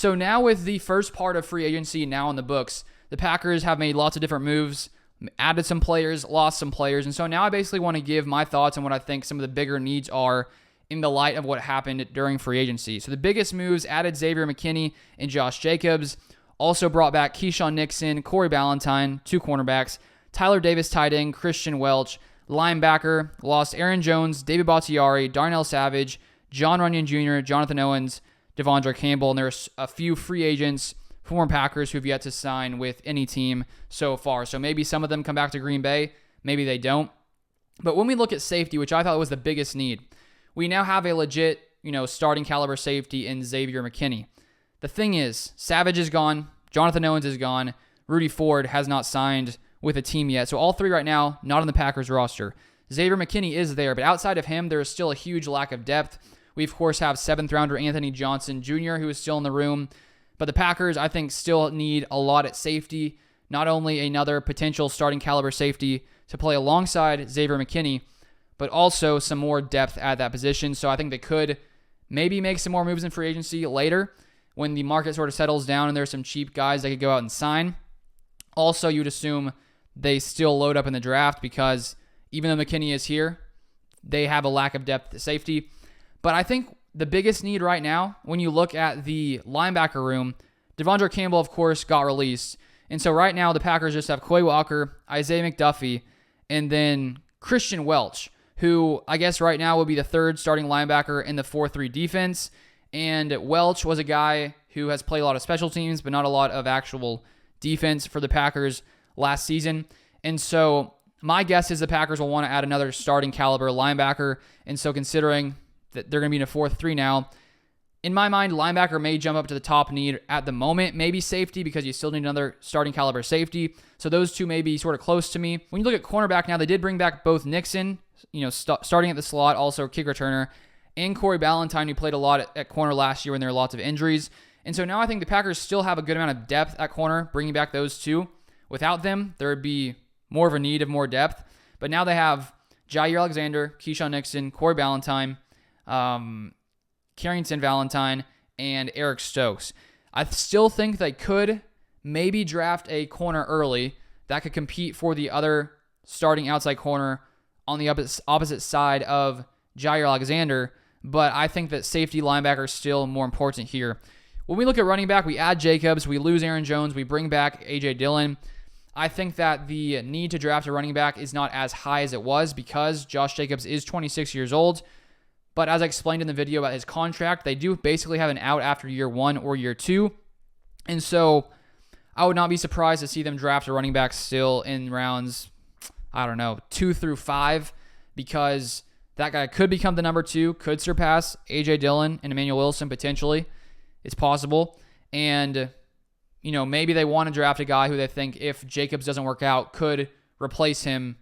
So now with the first part of free agency now in the books, the Packers have made lots of different moves, added some players, lost some players. And so now I basically want to give my thoughts on what I think some of the bigger needs are in the light of what happened during free agency. So the biggest moves: added Xavier McKinney and Josh Jacobs. Also brought back Keyshawn Nixon, Corey Ballantyne, 2 cornerbacks, Tyler Davis tight end, Christian Welch, linebacker, lost Aaron Jones, David Bakhtiari, Darnell Savage, John Runyon Jr., Jonathan Owens, Devondre Campbell, and there's a few free agents, former Packers, who've yet to sign with any team so far. So maybe some of them come back to Green Bay, maybe they don't. But when we look at safety, which I thought was the biggest need, we now have a legit, starting caliber safety in Xavier McKinney. The thing is, Savage is gone, Jonathan Owens is gone, Rudy Ford has not signed with a team yet. So all three right now, not on the Packers roster. Xavier McKinney is there, but outside of him, there is still a huge lack of depth. We, of course, have 7th rounder Anthony Johnson Jr., who is still in the room. But the Packers, I think, still need a lot at safety. Not only another potential starting caliber safety to play alongside Xavier McKinney, but also some more depth at that position. So I think they could maybe make some more moves in free agency later when the market sort of settles down and there's some cheap guys they could go out and sign. Also, you'd assume they still load up in the draft because even though McKinney is here, they have a lack of depth at safety. But I think the biggest need right now, when you look at the linebacker room, Devondre Campbell, of course, got released. And so right now, the Packers just have Quay Walker, Isaiah McDuffie, and then Christian Welch, who I guess right now would be the 3rd starting linebacker in the 4-3 defense. And Welch was a guy who has played a lot of special teams, but not a lot of actual defense for the Packers last season. And so my guess is the Packers will want to add another starting caliber linebacker. And so considering that they're going to be in a 4-3 now, in my mind, linebacker may jump up to the top need at the moment. Maybe safety, because you still need another starting caliber safety. So those two may be sort of close to me. When you look at cornerback now, they did bring back both Nixon, starting at the slot, also kick returner, and Corey Ballantyne, who played a lot at corner last year when there were lots of injuries. And so now I think the Packers still have a good amount of depth at corner, bringing back those two. Without them, there would be more of a need of more depth. But now they have Jair Alexander, Keyshawn Nixon, Corey Ballantyne, Carrington Valentine, and Eric Stokes. I still think they could maybe draft a corner early that could compete for the other starting outside corner on the opposite side of Jair Alexander, but I think that safety linebacker is still more important here. When we look at running back, we add Jacobs, we lose Aaron Jones, we bring back A.J. Dillon. I think that the need to draft a running back is not as high as it was because Josh Jacobs is 26 years old. But as I explained in the video about his contract, they do basically have an out after year 1 or year 2. And so I would not be surprised to see them draft a running back still in rounds, 2 through 5, because that guy could become the number 2, could surpass A.J. Dillon and Emmanuel Wilson potentially. It's possible. And, maybe they want to draft a guy who they think, if Jacobs doesn't work out, could replace him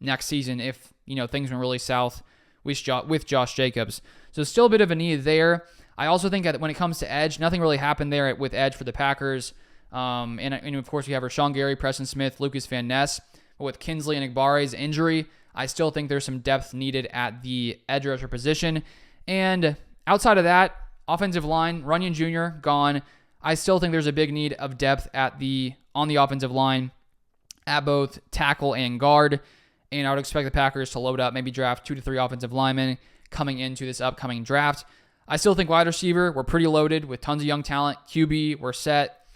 next season if, things went really south with Josh Jacobs. So still a bit of a need there. I also think that when it comes to edge, nothing really happened there with edge for the Packers. And of course, we have Rashawn Gary, Preston Smith, Lucas Van Ness. But with Kinsley and Igbare's injury, I still think there's some depth needed at the edge rusher position. And outside of that, offensive line, Runyon Jr. gone. I still think there's a big need of depth on the offensive line at both tackle and guard. And I would expect the Packers to load up, maybe draft 2 to 3 offensive linemen coming into this upcoming draft. I still think wide receiver, we're pretty loaded with tons of young talent. QB, we're set.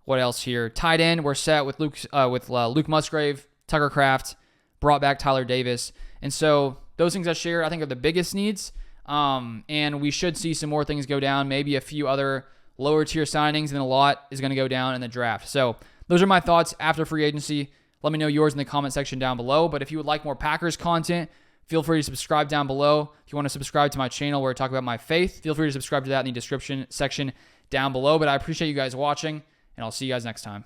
What else here? Tight end, we're set with Luke Musgrave, Tucker Kraft, brought back Tyler Davis. And so those things I shared, I think, are the biggest needs. And we should see some more things go down, maybe a few other lower tier signings, and a lot is going to go down in the draft. So those are my thoughts after free agency. Let me know yours in the comment section down below. But if you would like more Packers content, feel free to subscribe down below. If you want to subscribe to my channel where I talk about my faith, feel free to subscribe to that in the description section down below. But I appreciate you guys watching, and I'll see you guys next time.